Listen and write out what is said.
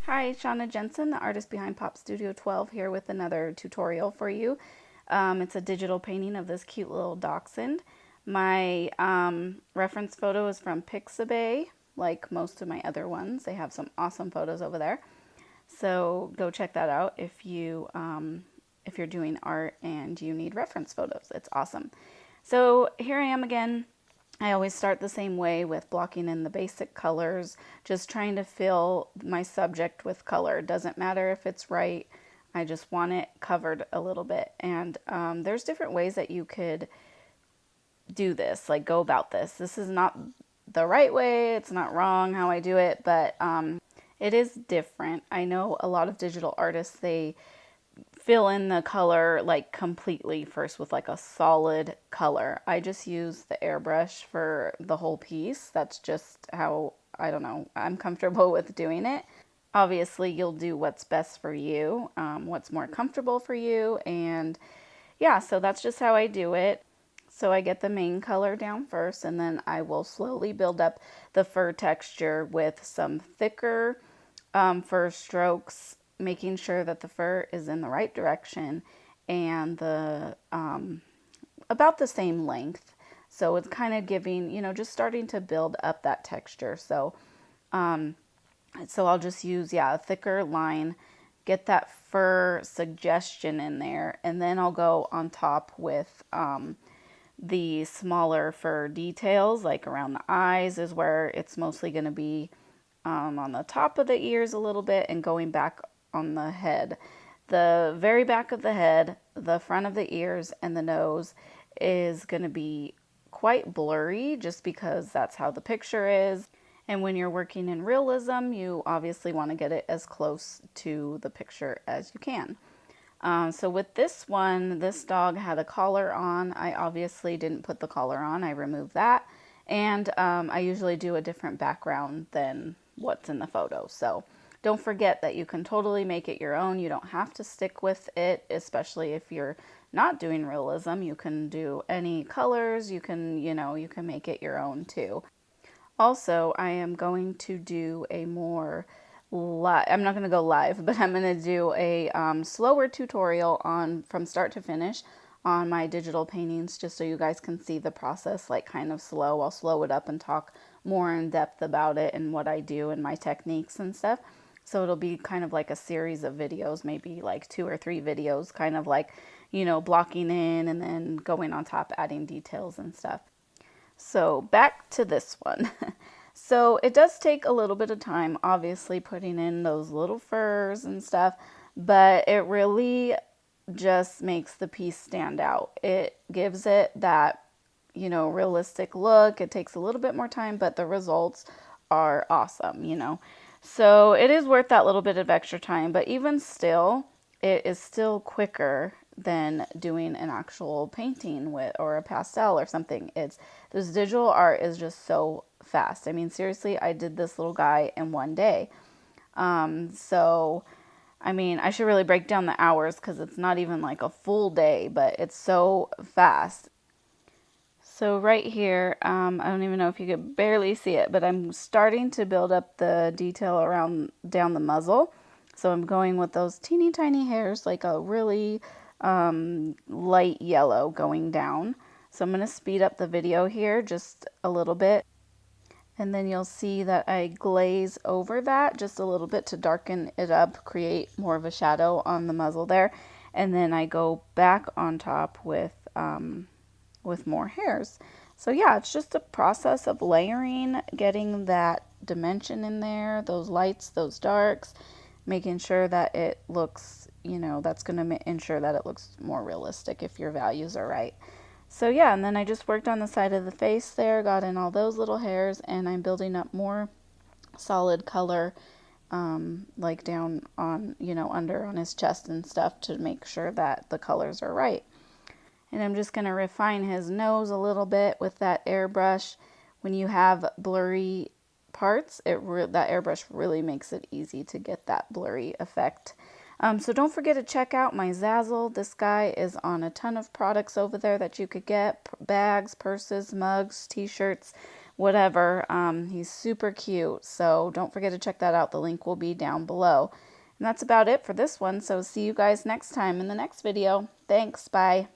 Hi, Shauna Jensen, the artist behind Artstudio 12, here with another tutorial for you. It's a digital painting of this cute little dachshund. My reference photo is from Pixabay, like most of my other ones. They have some awesome photos over there. So go check that out if you're doing art and you need reference photos. It's awesome. So here I am again. I always start the same way with blocking in the basic colors, just trying to fill my subject with color. Doesn't matter if it's right, I just want it covered a little bit. And there's different ways that you could do this, like go about this. This is not the right way, it's not wrong how I do it, but it is different. I know a lot of digital artists, they fill in the color like completely first with like a solid color. I just use the airbrush for the whole piece. That's just how, I don't know, I'm comfortable with doing it. Obviously, you'll do what's best for you, what's more comfortable for you, and yeah, so that's just how I do it. So I get the main color down first, and then I will slowly build up the fur texture with some thicker fur strokes, making sure that the fur is in the right direction and the about the same length. So it's kind of giving, just starting to build up that texture. So I'll just use, a thicker line, get that fur suggestion in there, and then I'll go on top with the smaller fur details, like around the eyes is where it's mostly going to be, on the top of the ears a little bit, and going back on the head. The very back of the head, the front of the ears, and the nose is going to be quite blurry just because that's how the picture is. And when you're working in realism, you obviously want to get it as close to the picture as you can. So with this one, this dog had a collar on. I obviously didn't put the collar on. I removed that. And I usually do a different background than what's in the photo. So don't forget that you can totally make it your own. You don't have to stick with it, especially if you're not doing realism. You can do any colors. You can, you can make it your own too. Also, I am going to do a more I'm not going to go live, but I'm going to do a slower tutorial on from start to finish on my digital paintings, just so you guys can see the process, like kind of slow. I'll slow it up and talk more in depth about it and what I do and my techniques and stuff. So it'll be kind of like a series of videos, maybe like 2 or 3 videos, kind of like, blocking in and then going on top, adding details and stuff. So back to this one. So it does take a little bit of time, obviously, putting in those little furs and stuff, but it really just makes the piece stand out. It gives it that, realistic look. It takes a little bit more time, but the results are awesome. So it is worth that little bit of extra time, but even still, it is still quicker than doing an actual painting with or a pastel or something. This digital art is just so fast. I mean, seriously, I did this little guy in one day. So I mean, I should really break down the hours because it's not even like a full day, but it's so fast. So right here, I don't even know if you could barely see it, but I'm starting to build up the detail around down the muzzle. So I'm going with those teeny tiny hairs, like a really light yellow going down. So I'm going to speed up the video here just a little bit. And then you'll see that I glaze over that just a little bit to darken it up, create more of a shadow on the muzzle there. And then I go back on top with more hairs. So yeah, it's just a process of layering, getting that dimension in there, those lights, those darks, making sure that it looks, that's going to ensure that it looks more realistic if your values are right. So yeah, and then I just worked on the side of the face there, got in all those little hairs, and I'm building up more solid color, like down on, under on his chest and stuff to make sure that the colors are right. And I'm just going to refine his nose a little bit with that airbrush. When you have blurry parts, that airbrush really makes it easy to get that blurry effect. So don't forget to check out my Zazzle. This guy is on a ton of products over there that you could get. Bags, purses, mugs, t-shirts. whatever. He's super cute, so don't forget to check that out. The link will be down below. And that's about it for this one, so see you guys next time in the next video. Thanks, bye.